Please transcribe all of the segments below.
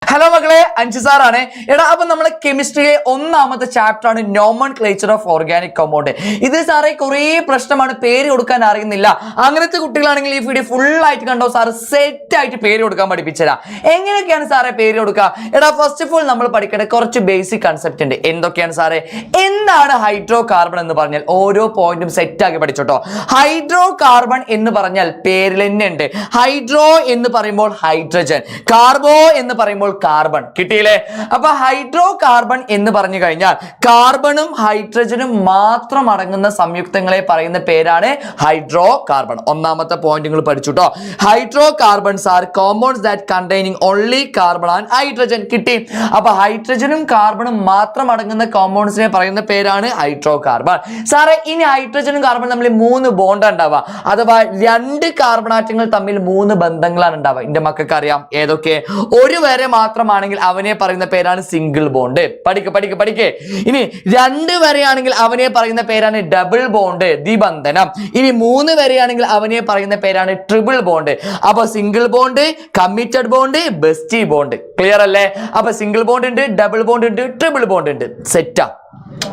Hello മക്കളെ, അഞ്ചു സാറാണ്. എടാ, അപ്പൊ നമ്മളെ കെമിസ്ട്രിയിലെ ഒന്നാമത്തെ ചാപ്റ്റർ ആണ് നോമൻക്ലേച്ചർ ഓഫ് ഓർഗാനിക് കോമ്പൗണ്ട്. ഇത് സാറേ കുറേ പ്രശ്നമാണ്, പേര് കൊടുക്കാൻ അറിയുന്നില്ല. അങ്ങനത്തെ കുട്ടികളാണെങ്കിൽ ഈ വീഡിയോ ഫുൾ ആയിട്ട് കണ്ടോ, സാറ് സെറ്റ് ആയിട്ട് പേര് കൊടുക്കാൻ പഠിപ്പിച്ചതാ. എങ്ങനെയൊക്കെയാണ് സാറേ പേര് കൊടുക്കുക? എടാ, ഫസ്റ്റ് ഓഫ് ഓൾ നമ്മൾ പഠിക്കേണ്ട കുറച്ച് ബേസിക് കൺസെപ്റ്റ് ഉണ്ട്. എന്തൊക്കെയാണ് സാറേ? എന്താണ് ഹൈഡ്രോ കാർബൺ എന്ന് പറഞ്ഞാൽ ഓരോ പോയിന്റും സെറ്റ് ആക്കി പഠിച്ചോട്ടോ. ഹൈഡ്രോ കാർബൺ എന്ന് പറഞ്ഞാൽ പേരിൽ തന്നെ ഉണ്ട്. ഹൈഡ്രോ എന്ന് പറയുമ്പോൾ ഹൈഡ്രജൻ, കാർബോ എന്ന് പറയുമ്പോൾ കാർബൺ. കിട്ടിയില്ലേ? അപ്പൊ ഹൈഡ്രോ കാർബൺ എന്ന് പറഞ്ഞു കഴിഞ്ഞാൽ കാർബണും ഹൈഡ്രജനും മാത്രം അടങ്ങുന്ന സംയുക്തങ്ങളെ പറയുന്ന പേരാണ് ഹൈഡ്രോ കാർബൺ. ഒന്നാമത്തെ പോയിന്റ് നിങ്ങൾ പഠിച്ചുട്ടോ. Hydrocarbons are compounds that containing only carbon and hydrogen. കിട്ടി? അപ്പൊ ഹൈഡ്രജനും കാർബണും മാത്രം അടങ്ങുന്ന കോമ്പൗണ്ട്സിനെ പറയുന്ന പേരാണ് ഹൈഡ്രോ കാർബൺ. സാറേ, ഇനി ഹൈഡ്രജനും കാർബണും തമ്മിൽ 3 ബോണ്ട് ഉണ്ടാവുക, അഥവാ 2 കാർബൺ ആറ്റങ്ങൾ തമ്മിൽ 3 ബന്ധങ്ങളാണ് ഉണ്ടാവുക. എന്റെ മക്കൾക്ക് അറിയാം ഏതൊക്കെ. ഒരു വരെ മാത്രമാണെങ്കിൽ അവനെ പറയുന്ന പേരാണ് സിംഗിൾ ബോണ്ട്. പഠിക്ക്. ഇനി 2 വരെയാണെങ്കിൽ അവനെ പറയുന്ന പേരാണ് ഡബിൾ ബോണ്ട്, ദ്വിബന്ധനം. ഇനി 3 വരെയാണെങ്കിൽ അവനെ പറയുന്ന പേരാണ് ട്രിപ്പിൾ ബോണ്ട്. അപ്പൊ single bond, committed bond, bestie bond. Clear അല്ലേ? അപ്പൊ സിംഗിൾ ബോണ്ട് ഉണ്ട്, ഡബിൾ ബോണ്ട് ഉണ്ട്, ട്രിപ്പിൾ ബോണ്ട് ഉണ്ട്. സെറ്റാ.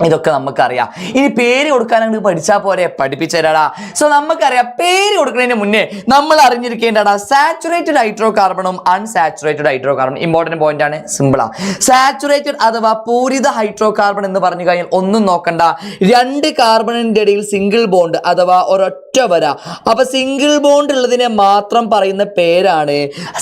ഇതൊക്കെ നമുക്കറിയാം. ഇനി പേര് കൊടുക്കാനാണ് പഠിച്ചാൽ പോരെ? പഠിപ്പിച്ചേരാടാ. സോ നമുക്കറിയാം, പേര് കൊടുക്കുന്നതിന് മുന്നേ നമ്മൾ അറിഞ്ഞിരിക്കേണ്ടടാ സാച്ചുറേറ്റഡ് ഹൈഡ്രോ കാർബണും unsaturated hydrocarbon. Important point ആണ്, സിമ്പിളാ. സാച്ചുറേറ്റഡ് അഥവാ പൂരിത ഹൈഡ്രോ കാർബൺ എന്ന് പറഞ്ഞു കഴിഞ്ഞാൽ ഒന്നും നോക്കണ്ട, 2 കാർബണിന്റെ ഇടയിൽ സിംഗിൾ ബോണ്ട് അഥവാ ഒരൊറ്റ വര. അപ്പൊ സിംഗിൾ ബോണ്ട് ഉള്ളതിനെ മാത്രം പറയുന്ന പേരാണ്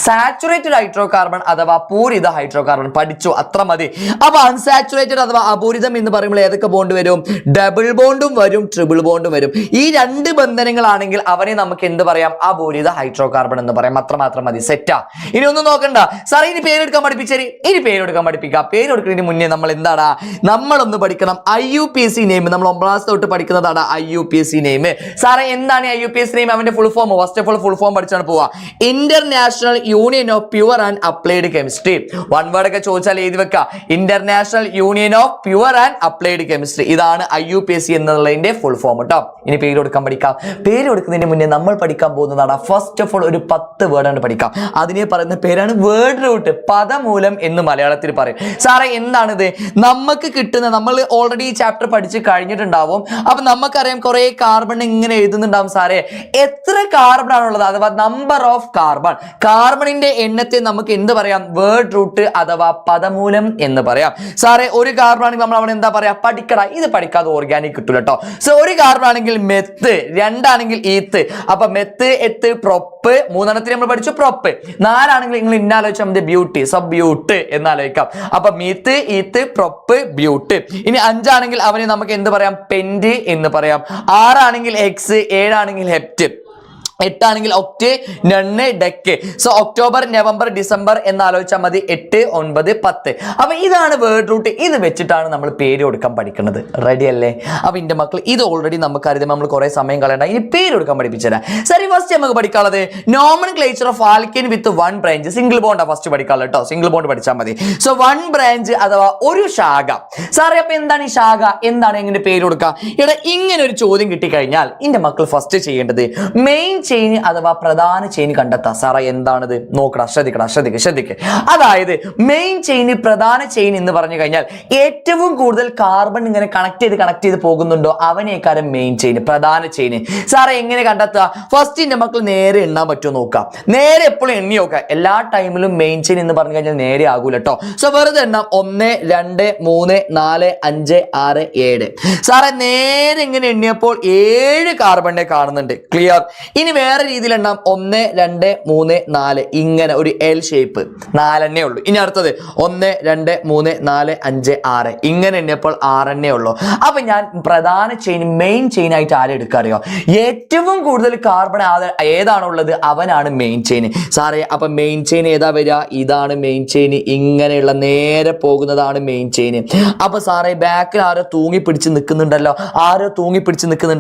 സാച്ചുറേറ്റഡ് ഹൈഡ്രോ കാർബൺ അഥവാ പൂരിത ഹൈഡ്രോ കാർബൺ. പഠിച്ചു, അത്ര മതി. അപ്പൊ അൺസാച്ചുറേറ്റഡ് അഥവാ അപൂരിതം എന്ന് പറയുമ്പോൾ ഏതൊക്കെ ബോണ്ട് വരും? ഡബിൾ ബോണ്ടും വരും, ട്രിപ്പിൾ ബോണ്ടും വരും. ഈ 2 ബന്ധനങ്ങളാണെങ്കിൽ അവനെ നമുക്ക് എന്ത് പറയാം? അപൂരിത ഹൈഡ്രോ കാർബൺ എന്ന് പറയാം. അത്രമാത്രം മതി. സെറ്റാ. ഇനി ഒന്നും നോക്കണ്ട സാർ. ഇനി പേരെടുക്കാൻ പഠിപ്പിച്ചേരി. ഇനി പേരെടുക്കാൻ പഠിപ്പിക്കാം. പേരെടുക്കുന്നതിന് മുന്നേ നമ്മൾ എന്താടാ, നമ്മളൊന്ന് പഠിക്കണം IUPAC നെയിം. നമ്മൾ 9ാം ക്ലാസ് തൊട്ട് പഠിക്കുന്നതാണ് IUPAC നെയിം. സാറേ, എന്താണ് IUPAC നെയിം? അവന്റെ full form. First of all full form പഠിച്ചാണ് പോവാ. International Union of Pure and Applied Chemistry. One word ഒക്കെ ചോദിച്ചാൽ എഴുതി വെക്കാം. International Union of Pure and Applied Chemistry. ഇതാണ് IUPAC എന്നുള്ളതിന്റെ ഫുൾ ഫോം കേട്ടോ. ഇനി പേര് കൊടുക്കാൻ പഠിക്കാം. പേര് കൊടുക്കുന്നതിന് മുന്നേ നമ്മൾ പഠിക്കാൻ പോകുന്നതാണ് ഫസ്റ്റ് ഓഫ് ഓൾ ഒരു 10 വേർഡാണ് പഠിക്കാം. അതിനെ പറയുന്ന പേരാണ് വേർഡ് റൂട്ട്, പദമൂലം എന്ന് മലയാളത്തിൽ പറയും. സാറേ, എന്താണിത്? നമുക്ക് കിട്ടുന്ന, നമ്മൾ ഓൾറെഡി ഈ ചാപ്റ്റർ പഠിച്ച് കഴിഞ്ഞിട്ടുണ്ടാവും. അപ്പൊ നമുക്കറിയാം കുറെ കാർബൺ ഇങ്ങനെ എഴുതുന്നുണ്ടാവും. സാറേ, എത്ര കാർബൺ ആണുള്ളത് അഥവാ നമ്പർ ഓഫ് കാർബൺ, കാർബണിന്റെ എണ്ണത്തെ നമുക്ക് എന്ത് പറയാം? വേർഡ് റൂട്ട് അഥവാ പദമൂലം എന്ന് പറയാം. സാറേ, ഒരു കാർബൺ ആണെങ്കിൽ നമ്മൾ അവിടെ എന്താ പറയാ? പഠിക്കട. ഇത് പഠിക്കാതെ ഓർഗാനിക് കിട്ടൂല കേട്ടോ. സോ ഒരു കാർബൺ ആണെങ്കിൽ മെത്ത്, 2 ആണെങ്കിൽ ഈത്ത്. അപ്പൊ മെത്ത്, എത്ത്, പ്രൊപ്പ്. 3 നമ്മൾ പഠിച്ചു പ്രൊപ്പ്. 4 ആണെങ്കിൽ നിങ്ങൾ ഇന്നാലോചിച്ചാൽ മതി ബ്യൂട്ടി. സോ ബ്യൂട്ട് എന്നാലോചിക്കാം. അപ്പൊ മീത്ത്, ഈത്ത്, പ്രൊപ്പ്, ബ്യൂട്ട്. ഇനി 5 ആണെങ്കിൽ അവന് നമുക്ക് എന്ത് പറയാം? പെന്റ് എന്ന് പറയാം. 6 ആണെങ്കിൽ എക്സ്, 7 ആണെങ്കിൽ ഹെപ്റ്റ്, 8 ആണെങ്കിൽ oct, non, dec. So October, November, December എന്നാലോചിച്ചാൽ മതി. 8, 9, 10. അപ്പൊ ഇതാണ് വേർഡ് റൂട്ട്. ഇത് വെച്ചിട്ടാണ് നമ്മൾ പേര് കൊടുക്കാൻ പഠിക്കുന്നത്. റെഡി അല്ലേ? അപ്പൊ എന്റെ മക്കൾ, ഇത് ഓൾറെഡി നമുക്കറിയാം. നമ്മൾ കുറെ സമയം കളയണ്ട. ഇനി പേര് കൊടുക്കാൻ പഠിപ്പിച്ചുതരാം. സരി, ഫസ്റ്റ് നമുക്ക് പഠിക്കാനുള്ളത് nomenclature of alkane with 1 branch. Single ബോണ്ടാ ഫസ്റ്റ് പഠിക്കാനുള്ളത് കേട്ടോ. സിംഗിൾ ബോണ്ട് പഠിച്ചാൽ മതി. സോ 1 ബ്രാഞ്ച് അഥവാ ഒരു ശാഖ. സാറേ, അപ്പൊ എന്താണ് ഈ ശാഖ? എന്താണ് എങ്ങനെ പേര് കൊടുക്കുക? ഇവിടെ ഇങ്ങനെ ഒരു ചോദ്യം കിട്ടിക്കഴിഞ്ഞാൽ എന്റെ മക്കൾ ഫസ്റ്റ് ചെയ്യേണ്ടത് മെയിൻ ചെയിൻ അഥവാ പ്രധാന ചെയിൻ കണ്ടെത്താം. സാറേ, എന്താണിത്? നോക്കണം, ശ്രദ്ധിക്കുക. അതായത് മെയിൻ ചെയിൻ, പ്രധാന ചെയിൻ എന്ന് പറഞ്ഞു കഴിഞ്ഞാൽ ഏറ്റവും കൂടുതൽ കാർബൺ ഇങ്ങനെ കണക്ട് ചെയ്ത് പോകുന്നുണ്ടോ അവനേക്കാരം മെയിൻ ചെയിൻ, പ്രധാന ചെയിൻ. സാറേ, എങ്ങനെ കണ്ടെത്തുക? ഫസ്റ്റ് എന്റെ മക്കൾ നേരെ എണ്ണാൻ പറ്റുമോ നോക്കാം. നേരെ എപ്പോഴും എണ്ണി നോക്കാം. എല്ലാ ടൈമിലും മെയിൻ ചെയിൻ എന്ന് പറഞ്ഞു കഴിഞ്ഞാൽ നേരെ ആകൂല കേട്ടോ. സോ വെറുതെ എണ്ണാം. 1, 2, 3, 4, 5, 6, 7. സാറേ, നേരെ ഇങ്ങനെ എണ്ണിയപ്പോൾ 7 കാർബണിനെ കാണുന്നുണ്ട്. ക്ലിയർ? ഇനി വേറെ രീതിയിൽ എണ്ണാം. 1, 2, 3, 4. ഇങ്ങനെ ഒരു എൽ ഷേപ്പ്. 4 ഉള്ളൂ. ഇനി അടുത്തത് 1, 2, 3, 4, 5, 6. ഇങ്ങനെ എണ്ണിയപ്പോൾ 6 ഉള്ളൂ. അപ്പൊ ഞാൻ പ്രധാന ചെയിൻ, മെയിൻ ചെയിൻ ആയിട്ട് ആരെ എടുക്കുക അറിയോ? ഏറ്റവും കൂടുതൽ കാർബൺ ഏതാണോ ഉള്ളത് അവനാണ് മെയിൻ ചെയിൻ. സാറേ, അപ്പൊ മെയിൻ ചെയിൻ ഏതാ വരിക? ഇതാണ് മെയിൻ ചെയിൻ. ഇങ്ങനെയുള്ള നേരെ പോകുന്നതാണ് മെയിൻ ചെയിൻ. അപ്പൊ സാറേ, ബാക്കിൽ ആരോ തൂങ്ങി പിടിച്ച് നിൽക്കുന്നുണ്ടല്ലോ.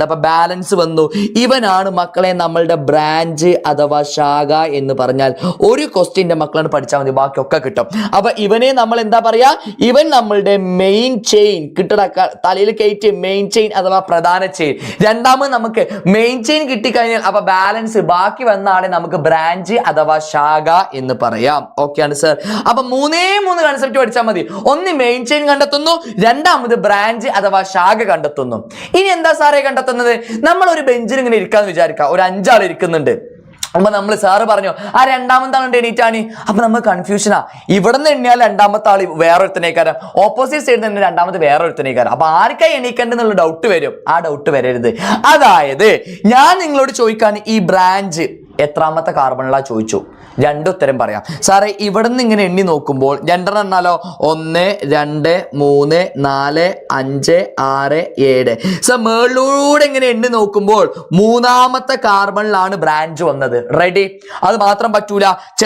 അപ്പൊ ബാലൻസ് വന്നു. ഇവനാണ് മക്കളെ നമ്മൾ നമ്മളുടെ ബ്രാഞ്ച് അഥവാ ശാഖ എന്ന് പറഞ്ഞാൽ ഒരു ക്വസ്റ്റ്യന്റെ മക്കളാണ് പഠിച്ചാൽ മതി, ബാക്കിയൊക്കെ കിട്ടും. അപ്പൊ ഇവനെ നമ്മൾ എന്താ പറയാ, ഇവൻ നമ്മളുടെ മെയിൻ ചെയിൻ കിട്ടട തലയിൽ കയറ്റി മെയിൻ ചെയിൻ അഥവാ പ്രധാന ചെയിൻ. രണ്ടാമത് നമുക്ക് മെയിൻ ചെയിൻ കിട്ടിക്കഴിഞ്ഞാൽ അപ്പൊ ബാലൻസ് ബാക്കി വന്നാണ് നമുക്ക് ബ്രാഞ്ച് അഥവാ ശാഖ എന്ന് പറയാം. ഓക്കെ ആണ് സർ. അപ്പൊ മൂന്ന് കൺസെപ്റ്റ് പഠിച്ചാൽ മതി. ഒന്ന് മെയിൻ ചെയിൻ കണ്ടെത്തുന്നു, രണ്ടാമത് ബ്രാഞ്ച് അഥവാ ശാഖ കണ്ടെത്തുന്നു. ഇനി എന്താ സാറേ കണ്ടെത്തുന്നത്? നമ്മൾ ഒരു ബെഞ്ചിൽ ഇങ്ങനെ ഇരിക്കാന്ന് വിചാരിക്കാം, ഒരു 5 ആൾ ഇരിക്കുന്നുണ്ട്. അപ്പൊ നമ്മൾ സാറ് പറഞ്ഞു ആ രണ്ടാമത്തെ ആളുടെ എണീറ്റാണ്. അപ്പൊ നമ്മൾ കൺഫ്യൂഷനാ, ഇവിടെ നിന്ന് എണ്ണിയാൽ രണ്ടാമത്തെ ആൾ വേറെ ഒരുത്തനേക്കാരം, ഓപ്പോസിറ്റ് സൈഡിൽ നിന്ന് രണ്ടാമത് വേറെ ഒരുത്തനേക്കാരം. അപ്പൊ ആർക്കായി എണീക്കേണ്ടെന്നുള്ള ഡൗട്ട് വരും. ആ ഡൗട്ട് വരരുത്. അതായത് ഞാൻ നിങ്ങളോട് ചോദിക്കാണ് ഈ ബ്രാഞ്ച് എത്രാമത്തെ കാർബണിലാ ചോദിച്ചു, 2 ഉത്തരം പറയാം. സാറേ ഇവിടെ നിന്ന് ഇങ്ങനെ എണ്ണി നോക്കുമ്പോൾ 2 എണ്ണാലോ, 1 2 3 4 5 6 7. സാർ മേളിലൂടെ ഇങ്ങനെ എണ്ണി നോക്കുമ്പോൾ 3ാമത്തെ കാർബണിലാണ് ബ്രാഞ്ച് വന്നത്. റെഡി? അത് മാത്രം പറ്റൂല.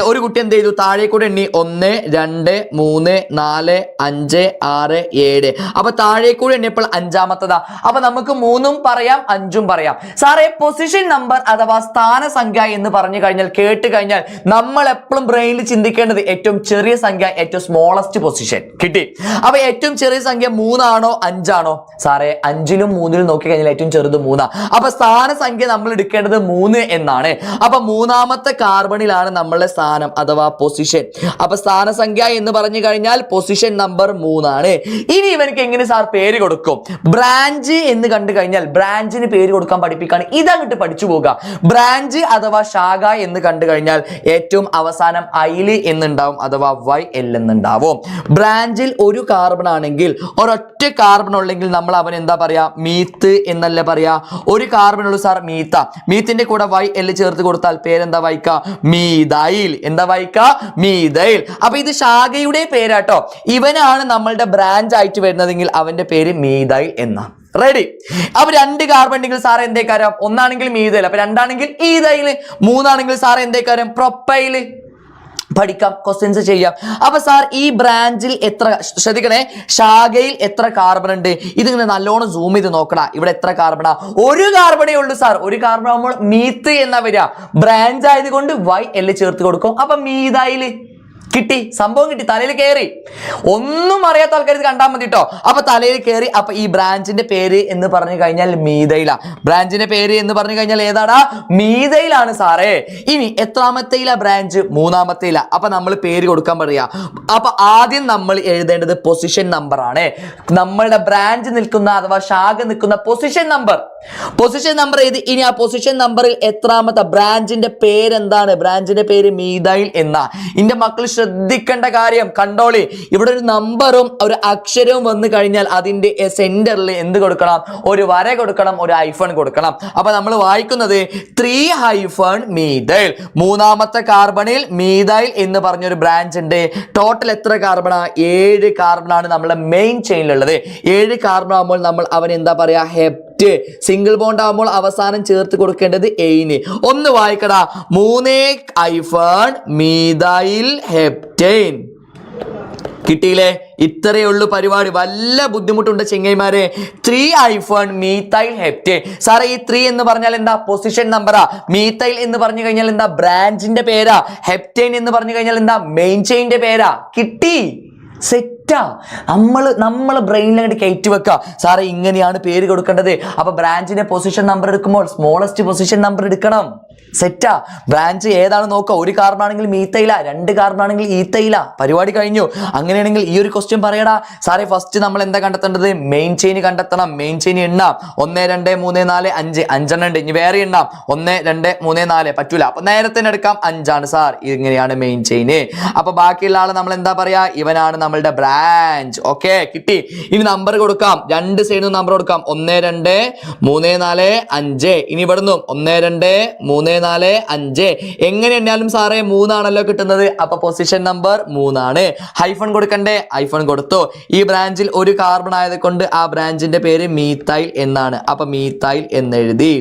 ഒരു കുട്ടി എന്ത് ചെയ്തു, താഴെ കൂടെ എണ്ണി 1 2 3 4 5 6 7. അപ്പൊ താഴെ കൂടെ എണ്ണിയപ്പോൾ 5ാമത്തതാ. അപ്പൊ നമുക്ക് 3ഉം പറയാം 5ഉം പറയാം. സാറേ പൊസിഷൻ നമ്പർ അഥവാ സ്ഥാനസംഖ്യ എന്ന് പറഞ്ഞു കഴിഞ്ഞാൽ കേട്ട് കഴിഞ്ഞാൽ നമ്മൾ എപ്പോഴും ബ്രെയിനിൽ ചിന്തിക്കേണ്ടത് ഏറ്റവും ചെറിയ സംഖ്യ, ഏറ്റവും സ്മോളസ്റ്റ് പൊസിഷൻ. കിട്ടി? അപ്പൊ ഏറ്റവും ചെറിയ സംഖ്യ 3 ആണോ 5 ആണോ? സാറേ 5ലും 3ലും നോക്കി കഴിഞ്ഞാൽ ഏറ്റവും ചെറുത് 3. അപ്പൊ സ്ഥാനസംഖ്യ നമ്മൾ എടുക്കേണ്ടത് 3 എന്നാണ്. അപ്പൊ 3ാമത്തെ കാർബണിലാണ് നമ്മളുടെ സ്ഥാനം അഥവാ പൊസിഷൻ. അപ്പൊ സ്ഥാനസംഖ്യ എന്ന് പറഞ്ഞു കഴിഞ്ഞാൽ പൊസിഷൻ നമ്പർ 3 ആണ്. ഇനി ഇവനക്ക് എങ്ങനെ സാർ പേര് കൊടുക്കും? ബ്രാഞ്ച് എന്ന് കണ്ടു കഴിഞ്ഞാൽ ബ്രാഞ്ചിന് പേര് കൊടുക്കാൻ പഠിപ്പിക്കാണ്. ഇതങ്ങോട്ട് പഠിച്ചു പോകുക. ബ്രാഞ്ച് അഥവാ ശാഖ എന്ന് കണ്ടു കഴിഞ്ഞാൽ ഏറ്റവും അവസാനം ഐല് എന്നുണ്ടാവും അഥവാ YL എന്നുണ്ടാവും. ബ്രാഞ്ചിൽ ഒരു കാർബൺ ആണെങ്കിൽ, ഒരൊറ്റ കാർബൺ ഉള്ളെങ്കിൽ നമ്മൾ അവൻ എന്താ പറയാ, മീത്ത് എന്നല്ലേ പറയാ. ഒരു കാർബൺ ഉള്ളൂ സാർ, മീത്ത. മീത്തിന്റെ കൂടെ YL ചേർത്ത് കൊടുത്താൽ പേരെന്താ വായിക്ക, മീതൈൽ. എന്താ വായിക്ക, മീതൈൽ. അപ്പൊ ഇത് ശാഖയുടെ പേരാട്ടോ. ഇവനാണ് നമ്മളുടെ ബ്രാഞ്ച് ആയിട്ട് വരുന്നതെങ്കിൽ അവന്റെ പേര് മീതൈൽ എന്ന. റെഡി? അപ്പൊ 2 കാർബൺ ഉണ്ടെങ്കിൽ സാർ എന്തേക്കാരം, ഒന്നാണെങ്കിൽ മീതൈൽ, അപ്പൊ 2ആണെങ്കിൽ ഈതൈല്, 3ആണെങ്കിൽ സാർ എന്തേക്കാരം, പ്രൊപ്പൈല്. പഠിക്കാം, ക്വസ്റ്റ്യൻസ് ചെയ്യാം. അപ്പൊ സാർ ഈ ബ്രാഞ്ചിൽ എത്ര, ശ്രദ്ധിക്കണേ, ശാഖയിൽ എത്ര കാർബൺ ഉണ്ട്? ഇതിങ്ങനെ നല്ലോണം സൂം ചെയ്ത് നോക്കടാ. ഇവിടെ എത്ര കാർബണാ? ഒരു കാർബണേ ഉള്ളൂ സാർ. ഒരു കാർബൺ ആകുമ്പോൾ മീത്ത് എന്നാ വരിക. ബ്രാഞ്ച് ആയതുകൊണ്ട് YL ചേർത്ത് കൊടുക്കും. അപ്പൊ മീതൈല് കിട്ടി, സംഭവം കിട്ടി, തലയിൽ കയറി. ഒന്നും അറിയാത്ത ആൾക്കാർ ഇത് കണ്ടാൽ മതി കേട്ടോ. അപ്പൊ തലയിൽ കയറി. അപ്പൊ ഈ ബ്രാഞ്ചിന്റെ പേര് എന്ന് പറഞ്ഞു കഴിഞ്ഞാൽ മീതൈല. ബ്രാഞ്ചിന്റെ പേര് എന്ന് പറഞ്ഞു കഴിഞ്ഞാൽ ഏതാടാ, മീതൈലാണ് സാറേ. ഇനി എത്രാമത്തേല ബ്രാഞ്ച്? 3ാമത്തേല. അപ്പൊ നമ്മൾ പേര് കൊടുക്കാൻ പറയാ. അപ്പൊ ആദ്യം നമ്മൾ എഴുതേണ്ടത് പൊസിഷൻ നമ്പർ ആണ്. നമ്മളുടെ ബ്രാഞ്ച് നിൽക്കുന്ന അഥവാ ശാഖ നിൽക്കുന്ന പൊസിഷൻ നമ്പർ. പൊസിഷൻ നമ്പർ ഏത്? ഇനി ആ പൊസിഷൻ നമ്പറിൽ എത്രാമത്തെ ബ്രാഞ്ചിന്റെ പേര് എന്താണ്? ബ്രാഞ്ചിന്റെ പേര് മീതൈൽ എന്ന. ഇന്റെ മക്കൾ ശ്രദ്ധിക്കേണ്ട കാര്യം കണ്ടോളി. ഇവിടെ ഒരു നമ്പറും ഒരു അക്ഷരവും വന്നു കഴിഞ്ഞാൽ അതിന്റെ സെന്ററിൽ എന്ത് കൊടുക്കണം? ഒരു വര കൊടുക്കണം, ഒരു ഹൈഫൺ കൊടുക്കണം. അപ്പൊ നമ്മൾ വായിക്കുന്നത് 3 മീതൈൽ. 3ാമത്തെ കാർബണിൽ മീതൈൽ എന്ന് പറഞ്ഞൊരു ബ്രാഞ്ച് ഉണ്ട്. ടോട്ടൽ എത്ര കാർബണാ? 7 കാർബണാണ് നമ്മുടെ മെയിൻ ചെയിനിലുള്ളത്. 7 കാർബൺ ആകുമ്പോൾ നമ്മൾ അവൻ എന്താ പറയാ, ഹെപ്റ്റ്. സിംഗിൾ ബോണ്ട് ആകുമ്പോൾ അവസാനം ചേർത്ത് കൊടുക്കേണ്ടത് എയിന്. ഒന്ന് വായിക്കടാ, 3 മീതൈൽ ഹെപ്റ്റൈൻ. കിട്ടിയില്ലേ? ഇത്രയേ ഉള്ളൂ പരിപാടി. വല്ല ബുദ്ധിമുട്ടുണ്ട് ചെങ്ങൈമാരെ? 3 മീതൈൽ ഹെപ്റ്റൈൻ. സാറേ ഈ 3 എന്ന് പറഞ്ഞാൽ എന്താ? പൊസിഷൻ നമ്പറാ. മീതൈൽ എന്ന് പറഞ്ഞു കഴിഞ്ഞാൽ എന്താ? ബ്രാഞ്ചിന്റെ പേരാ. ഹെപ്റ്റൈൻ എന്ന് പറഞ്ഞു കഴിഞ്ഞാൽ എന്താ? മെയിൻ ചെയിന്റെ പേരാ. കിട്ടി? സെറ്റാ. നമ്മൾ ബ്രെയിനിൽ കയറ്റി വെക്കുക. സാറേ ഇങ്ങനെയാണ് പേര് കൊടുക്കേണ്ടത്. അപ്പൊ ബ്രാഞ്ചിന്റെ പൊസിഷൻ നമ്പർ എടുക്കുമ്പോൾ സ്മോളസ്റ്റ് പൊസിഷൻ നമ്പർ എടുക്കണം. സെറ്റാ. ബ്രാഞ്ച് ഏതാണ് നോക്കുക. 1 കാർബൺ ആണെങ്കിൽ മീത്തൈല, 2 കാർബൺ ആണെങ്കിൽ ഈത്തൈല. പരിപാടി കഴിഞ്ഞു. അങ്ങനെയാണെങ്കിൽ ഈ ഒരു ക്വസ്റ്റ്യൻ പറയടാ. സാറേ ഫസ്റ്റ് നമ്മൾ എന്താ കണ്ടെത്തേണ്ടത്? മെയിൻ ചെയിൻ കണ്ടെത്തണം. മെയിൻ ചെയിൻ എണ്ണാം. 1 2 3 4 5 5 ഉണ്ട്. ഇനി വേറെ എണ്ണാം. 1 2 3 4 പറ്റൂല. അപ്പൊ നേരത്തെ എടുക്കാം 5 ആണ് സാർ. ഇങ്ങനെയാണ് മെയിൻ ചെയിൻ. അപ്പൊ ബാക്കിയുള്ള ആള് നമ്മൾ എന്താ പറയാ? ഇവനാണ് നമ്മളുടെ ബ്രാഞ്ച്. ഓക്കെ, കിട്ടി. ഇനി നമ്പർ കൊടുക്കാം. 2 സൈഡിൽ നമ്പർ കൊടുക്കാം. 1 2 3 4 5. ഇനി ഇവിടുന്ന് 1 2 3 4 5. എങ്ങനെ എണ്ണാലും സാറേ 3 ആണല്ലോ കിട്ടുന്നത്. അപ്പൊ പൊസിഷൻ നമ്പർ 3 ആണ്. ഹൈഫൺ കൊടുക്കണ്ടേ? ഹൈഫൺ കൊടുത്തു. ഈ ബ്രാഞ്ചിൽ 1 കാർബൺ ആയത് കൊണ്ട് ആ ബ്രാഞ്ചിന്റെ പേര് മീത്തൈൽ എന്നാണ്. അപ്പൊ മീത്തൈൽ എന്നെഴുതി.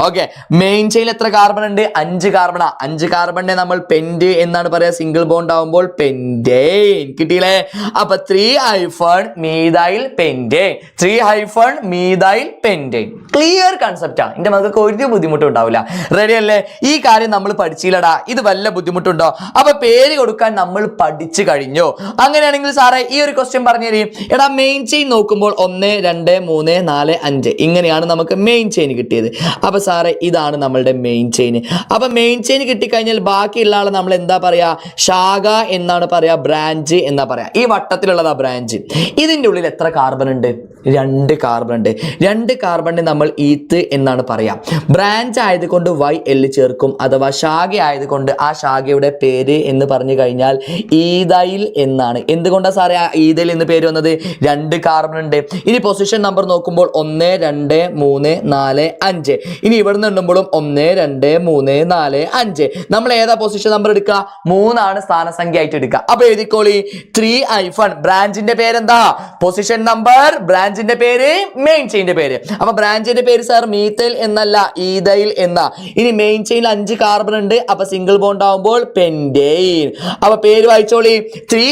ഓക്കെ, മെയിൻ ചെയിൻ എത്ര കാർബൺ ഉണ്ട്? 5 കാർബണാ. 5 കാർബണിനെ നമ്മൾ പെന്റ് എന്നാണ് പറയാ. സിംഗിൾ ബോണ്ട് ആവുമ്പോൾ പെന്റേൻ. കിട്ടിയില്ലേ? അപ്പൊ 3 മീഥൈൽ പെന്റേൻ, 3 മീഥൈൽ പെന്റേൻ. ക്ലിയർ കൺസെപ്റ്റാ. എന്റെ മക്കൾക്ക് ഒരു ബുദ്ധിമുട്ടും ഉണ്ടാവില്ല. റെഡി അല്ലേ? ഈ കാര്യം നമ്മൾ പഠിച്ചില്ലടാ, ഇത് വല്ല ബുദ്ധിമുട്ടുണ്ടോ? അപ്പൊ പേര് കൊടുക്കാൻ നമ്മൾ പഠിച്ചു കഴിഞ്ഞു. അങ്ങനെയാണെങ്കിൽ സാറേ ഈ ഒരു ക്വസ്റ്റ്യൻ പറഞ്ഞു തരും. എടാ മെയിൻ ചെയിൻ നോക്കുമ്പോൾ 1 2 3 4 5 ഇങ്ങനെയാണ് നമുക്ക് മെയിൻ ചെയിൻ കിട്ടിയത്. അപ്പൊ സാറേ ഇതാണ് നമ്മളുടെ മെയിൻ ചെയിൻ. അപ്പൊ മെയിൻ ചെയിൻ കിട്ടിക്കഴിഞ്ഞാൽ ബാക്കിയുള്ള ആളെ നമ്മൾ എന്താ പറയാ? ശാഖ എന്നാണ് പറയാ, ബ്രാഞ്ച് എന്നാ പറയാ. ഈ വട്ടത്തിലുള്ളതാ ബ്രാഞ്ച്. ഇതിന്റെ ഉള്ളിൽ എത്ര കാർബൺ ഉണ്ട്? 2 കാർബൺ ഉണ്ട്. 2 കാർബണിനെ നമ്മൾ ഈത്ത് എന്നാണ് പറയാ. ബ്രാഞ്ച് ആയതുകൊണ്ട് YL ചേർക്കും, അഥവാ ശാഖ ആയതുകൊണ്ട് ആ ശാഖയുടെ പേര് എന്ന് പറഞ്ഞു കഴിഞ്ഞാൽ ഈഥൈൽ എന്നാണ്. എന്തുകൊണ്ടാണ് സാറേ ഈഥൈൽ എന്ന് പേര് വന്നത്? 2 കാർബൺ ഉണ്ട്. ഇനി പൊസിഷൻ നമ്പർ നോക്കുമ്പോൾ 1 2 3 4 5. ഇനി ഇവിടെ നിന്നുമ്പോഴും 1 2 3 4 5. നമ്മൾ ഏതാ പൊസിഷൻ നമ്പർ എടുക്കുക? 3 ആണ് സ്ഥാനസംഖ്യ ആയിട്ട് എടുക്കുക. അപ്പൊ എഴുതിക്കോളി 3 ബ്രാഞ്ചിന്റെ പേരെന്താ? പൊസിഷൻ നമ്പർ, ബ്രാഞ്ചിന്റെ പേര്, മെയിൻ ചെയിന്റെ പേര്. അപ്പൊ ബ്രാഞ്ചിന്റെ പേര് സാർ മീഥൈൽ എന്നല്ല, ഈഥൈൽ എന്നാ. ഇനി മെയിൻ ചെയിനിൽ 5 കാർബൺ ഉണ്ട്. അപ്പൊ സിംഗിൾ ബോണ്ട് ആവുമ്പോൾ പെന്റെയിൻ. അപ്പൊ പേര് വായിച്ചോളി 3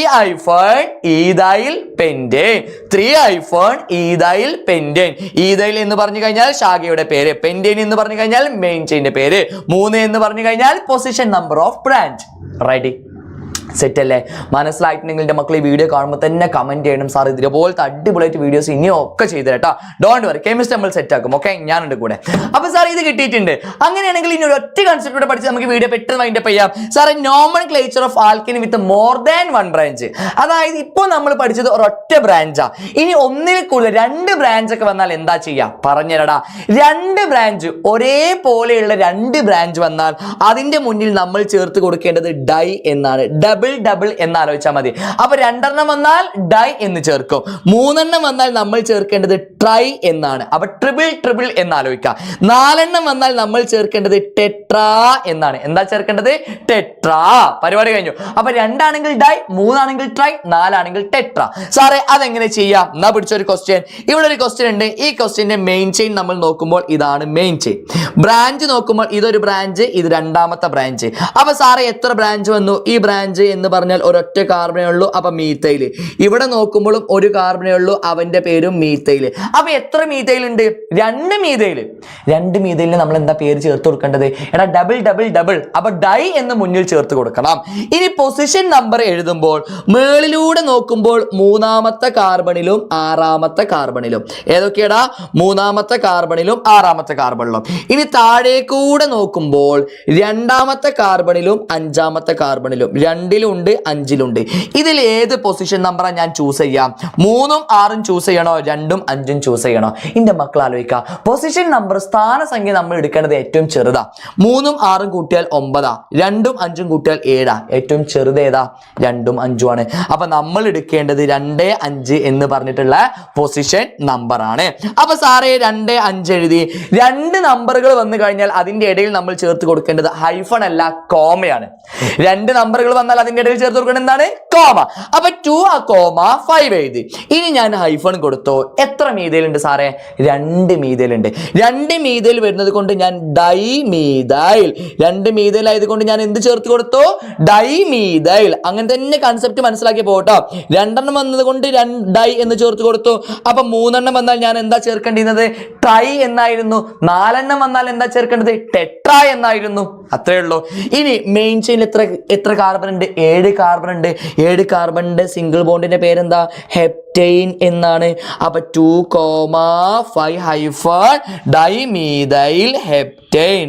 ethyl pentane, 3 ethyl pentane. Ethyl എന്ന് പറഞ്ഞു കഴിഞ്ഞാൽ ശാഖയുടെ പേര്, പെന്റെയിൻ എന്ന് പറഞ്ഞു കഴിഞ്ഞാൽ മെയിൻ ചെയിന്റെ പേര്, 3 എന്ന് പറഞ്ഞു കഴിഞ്ഞാൽ position number of branch. Ready? Set അല്ലേ? മനസ്സിലായിട്ടുണ്ടെങ്കിൽ എൻ്റെ മക്കൾ ഈ വീഡിയോ കാണുമ്പോൾ തന്നെ കമന്റ് ചെയ്യണം. സാർ ഇതുപോലത്തെ അടിപൊളിയായിട്ട് വീഡിയോസ് ഇനിയും ഒക്കെ ചെയ്ത് കേട്ടോ. ഡോണ്ട് വറി, കെമിസ്ട്രി നമ്മൾ സെറ്റ് ആക്കും. ഓക്കെ, ഞാനുണ്ട് കൂടെ. അപ്പൊ സാർ ഇത് കിട്ടിയിട്ടുണ്ട്. അങ്ങനെയാണെങ്കിൽ ഇനി ഒരു ഒറ്റ കൺസെപ്റ്റ് പഠിച്ച് നമുക്ക് വീഡിയോ പെട്ടെന്ന് വൈൻഡപ്പ് ചെയ്യാം. സാറേ nomenclature of alkane with more than 1 branch. അതായത് ഇപ്പോൾ നമ്മൾ പഠിച്ചത് ഒരൊറ്റ ബ്രാഞ്ചാ. ഇനി ഒന്നിൽ കൂടുതൽ 2 ബ്രാഞ്ച് ഒക്കെ വന്നാൽ എന്താ ചെയ്യാ? പറഞ്ഞുതരടാ. 2 ബ്രാഞ്ച്, ഒരേപോലെയുള്ള 2 ബ്രാഞ്ച് വന്നാൽ അതിന്റെ മുന്നിൽ നമ്മൾ ചേർത്ത് കൊടുക്കേണ്ടത് ഡൈ എന്നാണ്. ഡബിൾ എന്ന് ആലോചിച്ചാൽ മതി. അപ്പൊ 2 വന്നാൽ ഡൈ എന്ന് ചേർക്കും, 3 വന്നാൽ നമ്മൾ ചേർക്കേണ്ടത് ട്രൈ എന്നാണ്. അപ്പൊ ട്രിപ്പിൾ എന്ന് ആലോചിക്കാം. 4 വന്നാൽ നമ്മൾ ചേർക്കേണ്ടത് ടെട്രാ എന്നാണ്. എന്താ ചേർക്കേണ്ടത്? ടെട്രാ. പരിപാടി കഴിഞ്ഞു. അപ്പൊ 2 ആണെങ്കിൽ ഡൈ, 3 ആണെങ്കിൽ ട്രൈ, 4 ആണെങ്കിൽ ടെട്രാ. സാറേ അതെങ്ങനെ ചെയ്യാം? എന്നാ പിടിച്ചൊരു ക്വസ്റ്റ്യൻ. ഇവിടെ ഒരു ക്വസ്റ്റ്യൻ ഉണ്ട്. ഈ ക്വസ്റ്റ്യന്റെ മെയിൻ ചെയിൻ നമ്മൾ നോക്കുമ്പോൾ ഇതാണ് മെയിൻ ചെയിൻ. ബ്രാഞ്ച് നോക്കുമ്പോൾ ഇതൊരു ബ്രാഞ്ച്, ഇത് 2ാമത്തെ ബ്രാഞ്ച്. അപ്പൊ സാറേ എത്ര ബ്രാഞ്ച് വന്നു? ഈ ബ്രാഞ്ച് എന്ന് പറഞ്ഞാൽ ഒരൊറ്റ കാർബണേ ഉള്ളൂ. അപ്പൊ മീഥൈൽ. ഇവിടെ നോക്കുമ്പോഴും ഒരു കാർബണേ ഉള്ളൂ, അവന്റെ പേരും മീഥൈൽ. അപ്പൊ എത്ര മീഥൈൽ ഉണ്ട്? 2 മീഥൈൽ. 2 മീഥൈലിന് നമ്മൾ എന്താ പേര് ചേർത്ത് കൊടുക്കേണ്ടത്? എടാ ഡബിൾ. അപ്പൊ ഡൈ എന്ന് മുന്നിൽ ചേർത്ത് കൊടുക്കണം. ഇനി പൊസിഷൻ നമ്പർ എഴുതുമ്പോൾ മേളിലൂടെ നോക്കുമ്പോൾ 3ാമത്തെ കാർബണിലും 6ാമത്തെ കാർബണിലും. ഏതൊക്കെയാടാ? 3ാമത്തെ കാർബണിലും 6ാമത്തെ കാർബണിലും. ഇനി താഴേക്കൂടെ നോക്കുമ്പോൾ 2ാമത്തെ കാർബണിലും 5ാമത്തെ കാർബണിലും. 2ലുണ്ട് 5ലുണ്ട്. ഇതിൽ ഏത് പൊസിഷൻ നമ്പറാണ് ഞാൻ ചൂസ് ചെയ്യാം? 3ഉം 6ഉം ചൂസ് ചെയ്യണോ? 2ഉം 5ഉം ചൂസ് ചെയ്യണോ? എന്റെ മക്കൾ ആലോചിക്കുക. പൊസിഷൻ നമ്പർ, സ്ഥാനസംഖ്യ നമ്മൾ എടുക്കേണ്ടത് ഏറ്റവും ചെറുതാ. 3ഉം 6ഉം കൂട്ടിയാൽ 9, 2ഉം 5ഉം കൂട്ടിയാൽ 7. ഏറ്റവും ചെറുത് ഏതാ? 2ഉം 5ഉം ആണ്. അപ്പൊ നമ്മൾ എടുക്കേണ്ടത് 2 5 എന്ന് പറഞ്ഞിട്ടുള്ള പൊസിഷൻ നമ്പർ ആണ്. അപ്പൊ സാറേ 2 5 എഴുതി. 2 നമ്പറുകൾ വന്നു കഴിഞ്ഞാൽ അതിന്റെ ഇടയിൽ നമ്മൾ ചേർത്ത് കൊടുക്കേണ്ടത് ഹൈഫൺ അല്ല, കോമയാണ്. 2 നമ്പറുകൾ വന്നാൽ അതിന്റെ ഇടയിൽ ചേർത്ത് കൊടുക്കേണ്ടത് എന്താണ്? കോമ. അപ്പൊ 2 5 എഴുതി. ഇനി ഞാൻ ഹൈഫൺ കൊടുത്തു. എത്ര മീഥൈൽ ഉണ്ട് സാറേ? 2 മീഥൈൽ ഉണ്ട്. 2 മീഥൈൽ വരുന്നത് കൊണ്ട് ഞാൻ ഡൈമീഥൈൽ. 2 മീഥൈൽ ആയതുകൊണ്ട് ഞാൻ എന്ത് ചേർത്ത് കൊടുത്തു? ഡൈമീഥൈൽ. അങ്ങനെ തന്നെ കൺസെപ്റ്റ് മനസ്സിലാക്കി പോട്ടോ. 2 വന്നത് കൊണ്ട് ഡൈ എന്ന് ചേർത്ത് കൊടുത്തു. അപ്പൊ 3 വന്നാൽ ഞാൻ എന്താ ചേർക്കേണ്ടിരുന്നത്? ട്രൈ എന്നായിരുന്നു. 4 വന്നാൽ എന്താ ചേർക്കേണ്ടത്? ടെട്രാ എന്നായിരുന്നു. അത്രേ ഉള്ളൂ. ഇനി മെയിൻ ചെയിനിൽ എത്ര കാർബൺ ഉണ്ട്? 7 കാർബൺ ഉണ്ട്. 7 കാർബണിന്റെ സിംഗിൾ ബോണ്ടിന്റെ പേരെന്താ? ഹെപ്റ്റൈൻ എന്നാണ്. അപ്പൊ 2,5 ഡൈമീഥൈൽ ഹെപ്റ്റൈൻ.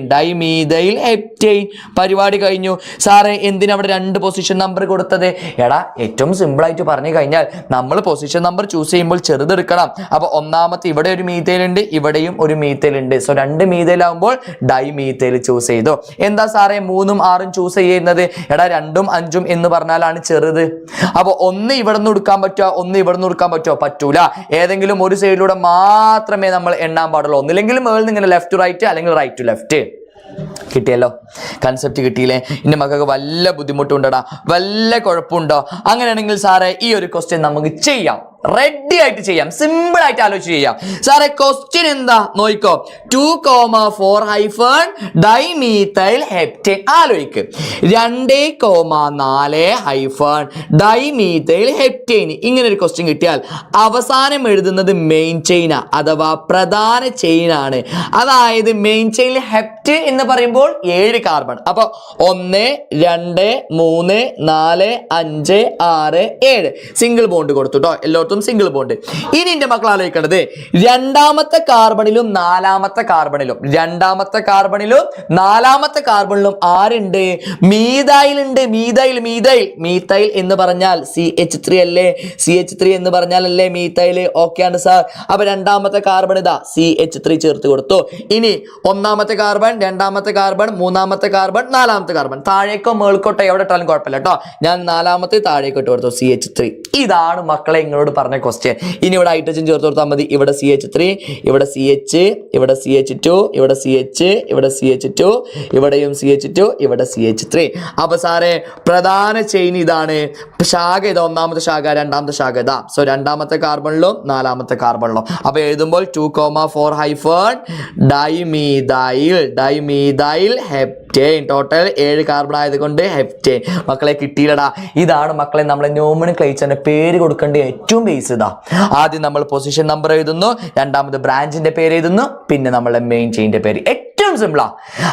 പരിപാടി കഴിഞ്ഞു. സാറേ എന്തിനാ അവിടെ 2 പൊസിഷൻ നമ്പർ കൊടുത്തത്? എടാ ഏറ്റവും സിമ്പിൾ ആയിട്ട് പറഞ്ഞു കഴിഞ്ഞാൽ നമ്മൾ പൊസിഷൻ നമ്പർ ചൂസ് ചെയ്യുമ്പോൾ ചെറുതെടുക്കണം. അപ്പൊ 1ാമത്തെ ഇവിടെ ഒരു മീഥൈൽ ഉണ്ട്, ഇവിടെയും ഒരു മീഥൈൽ ഉണ്ട്. സോ 2 മീഥൈൽ ആകുമ്പോൾ ഡൈമീഥൈൽ ചൂസ് ചെയ്തു. എന്താ സാറേ 3ഉം 6ഉം ചൂസ് ചെയ്യുന്നത്? എടാ 2ഉം 5ഉം എന്ന് പറഞ്ഞാലാണ് ചെറുത്. അപ്പൊ 1 ഇവിടെ നിന്ന് എടുക്കാൻ പറ്റുമോ? 1 ഇവിടെ നിന്ന് എടുക്കാൻ പറ്റുമോ? പറ്റൂല. ഏതെങ്കിലും ഒരു സൈഡിലൂടെ മാത്രമേ നമ്മൾ എണ്ണാൻ പാടുള്ളൂ. ഒന്നില്ലെങ്കിൽ മേളിൽ നിന്ന് ഇങ്ങനെ ലെഫ്റ്റ് ടു റൈറ്റ്, അല്ലെങ്കിൽ റൈറ്റ് ടു ലെഫ്റ്റ്. കിട്ടിയല്ലോ? കൺസെപ്റ്റ് കിട്ടിയില്ലേ? ഇന്റെ മക്കൾക്ക് വല്ല ബുദ്ധിമുട്ടുണ്ടോടാ? വല്ല കുഴപ്പമുണ്ടോ? അങ്ങനെയാണെങ്കിൽ സാറേ ഈ ഒരു ക്വസ്റ്റ്യൻ നമുക്ക് ചെയ്യാം. റെഡി ആയിട്ട് ചെയ്യാം, സിമ്പിൾ ആയിട്ട് ആലോചിച്ച് ചെയ്യാം. സാറേ ക്വസ്റ്റ്യൻ എന്താ നോക്കിക്കോ, 2,4 ഡൈമീഥൈൽ ഹെപ്റ്റേൻ. ആലോചിക്ക്, 2,4 ഡൈമീഥൈൽ ഹെപ്റ്റേൻ. ഇങ്ങനെ ഒരു ക്വസ്റ്റ്യൻ കിട്ടിയാൽ അവസാനം എഴുതുന്നത് മെയിൻ ചെയിൻ അഥവാ പ്രധാന ചെയിൻ ആണ്. അതായത് മെയിൻ ചെയിനിൽ ഹെപ്റ്റ് എന്ന് പറയുമ്പോൾ 7 കാർബൺ. അപ്പൊ 1 2 3 4 5 6 7 സിംഗിൾ ബോണ്ട് കൊടുത്തു കേട്ടോ, എല്ലായിടത്തും സിംഗിൾ ബോണ്ട്. ഇനി എന്റെ മക്കൾ ആലോചിക്കേണ്ടത് രണ്ടാമത്തെ കാർബണിലും നാലാമത്തെ കാർബണിലും ആരുണ്ട്? മീഥൈൽ ഉണ്ട്. മീഥൈൽ എന്ന് പറഞ്ഞാൽ CH3 അല്ലേ? CH3 എന്ന് പറഞ്ഞാൽ അല്ലേ മീഥൈൽ? ഓക്കെ ആണ് സാർ. അപ്പൊ രണ്ടാമത്തെ കാർബൺ ഇതാ CH3 ചേർത്ത് കൊടുത്തു. ഇനി ഒന്നാമത്തെ കാർബൺ, രണ്ടാമത്തെ കാർബൺ, മൂന്നാമത്തെ കാർബൺ, നാലാമത്തെ കാർബൺ. താഴേക്കോ മേൾക്കോട്ടോ എവിടെ ഇട്ടാലും കുഴപ്പമില്ല കേട്ടോ. ഞാൻ നാലാമത്തെ താഴേക്കോട്ട് കൊടുത്തു CH3. ഇതാണ് മക്കളെ നിങ്ങളോട് പറഞ്ഞ ക്വസ്റ്റ്യൻ. ഇനി ഇവിടെ ഹൈഡ്രജൻ ചേർത്ത് കൊടുത്താൽ മതി. ഇവിടെ CH3, ഇവിടെ CH, ഇവിടെ CH2, ഇവിടെ CH, ഇവിടെ CH2, ഇവിടെയും CH2, ഇവിടെ CH3. അപ്പൊ സാറേ പ്രധാന ചെയിൻ ഇതാണ്. ശാഖ ഇതാ, ഒന്നാമത്തെ ശാഖ, രണ്ടാമത്തെ ശാഖ ഇതാ. സോ രണ്ടാമത്തെ കാർബണിലും നാലാമത്തെ കാർബണിലും. അപ്പൊ എഴുതുമ്പോൾ 2,4 ഡൈമീഥൈൽ ഹെപ്റ്റേൻ. ടോട്ടൽ 7 കാർബൺ ആയതുകൊണ്ട് ഹെപ്റ്റേൻ. മക്കളെ കിട്ടിയില്ലടാ. ഇതാണ് മക്കളെ നമ്മളെ നോമെൻക്ലേച്ചറിന്റെ പേര് കൊടുക്കേണ്ട ഏറ്റവും ബേസ് ഇതാ. ആദ്യം നമ്മൾ പൊസിഷൻ നമ്പർ എഴുതുന്നു, രണ്ടാമത് ബ്രാഞ്ചിന്റെ പേര് എഴുതുന്നു, പിന്നെ നമ്മളെ മെയിൻ ചെയിന്റെ പേര്. ഏറ്റവും സിമ്പിളാ.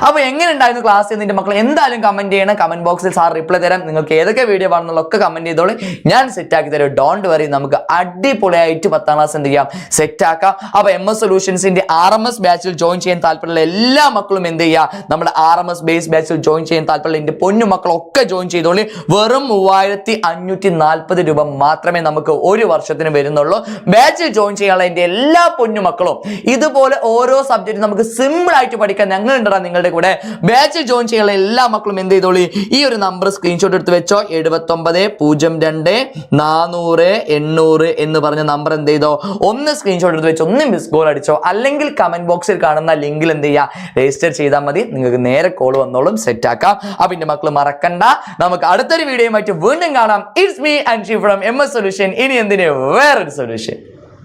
അപ്പൊ എങ്ങനെ ഉണ്ടായിരുന്നു ക്ലാസ് എന്നിട്ട് മക്കൾ എന്തായാലും കമന്റ് ചെയ്യണം. കമന്റ് ബോക്സിൽ സാർ റിപ്ലൈ തരാം. നിങ്ങൾക്ക് ഏതൊക്കെ വീഡിയോ വേണമെന്നുള്ളതൊക്കെ കമന്റ് ചെയ്തോളൂ, ഞാൻ സെറ്റ് ആക്കി തരാം. ഡോണ്ട് വറി, നമുക്ക് അടിപൊളിയായിട്ട് 10ാം ക്ലാസ് എന്ത് ചെയ്യാം, സെറ്റ് ആക്കാം. അപ്പൊ MS സൊല്യൂഷൻസിന്റെ RMS ബാച്ചിൽ ജോയിൻ ചെയ്യാൻ താല്പര്യമുള്ള എല്ലാ മക്കളും എന്ത് ചെയ്യുക, നമ്മുടെ RMS ബേസ് ബാച്ചിൽ ജോയിൻ ചെയ്യാൻ താല്പര്യമുള്ള എന്റെ പൊന്നു മക്കളൊക്കെ ജോയിൻ ചെയ്തോളൂ. വെറും 3540 രൂപ മാത്രമേ നമുക്ക് ഒരു വർഷത്തിന് വരുന്നുള്ളൂ. ബാച്ചിൽ ജോയിൻ ചെയ്യാനുള്ള എന്റെ എല്ലാ പൊന്നു മക്കളും ഇതുപോലെ ഓരോ സബ്ജക്റ്റും നമുക്ക് സിമ്പിൾ ആയിട്ട് പഠിക്കാൻ ഞങ്ങളുണ്ടാ നിങ്ങളുടെ കൂടെ. ബാച്ചിൽ ജോയിൻ ചെയ്യാനുള്ള എല്ലാ മക്കളും എന്ത് ചെയ്തോളൂ, ഈ ഒരു നമ്പർ സ്ക്രീൻഷോട്ട് എടുത്ത് വെച്ചോ. 7902400800 എന്ന് പറഞ്ഞ നമ്പർ എന്ത് ചെയ്തോ, ഒന്ന് സ്ക്രീൻഷോട്ട് എടുത്ത് വെച്ചോ, ഒന്ന് മിസ് കോൾ അടിച്ചോ. അല്ലെങ്കിൽ കമന്റ് ബോക്സിൽ കാണുന്ന ലിങ്കിൽ എന്ത് ചെയ്യുക, രജിസ്റ്റർ ചെയ്താൽ മതി. നിങ്ങൾക്ക് നേരെ കോൾ വന്നോളും, സെറ്റ് ആക്കാം. അപ്പൊ എന്റെ മക്കൾ മറക്കണ്ട, നമുക്ക് അടുത്തൊരു വീഡിയോയുമായിട്ട് വീണ്ടും കാണാം. It's me Anshi from MS solution. ഇനി എന്തിന് വേറൊരു സൊല്യൂഷൻ.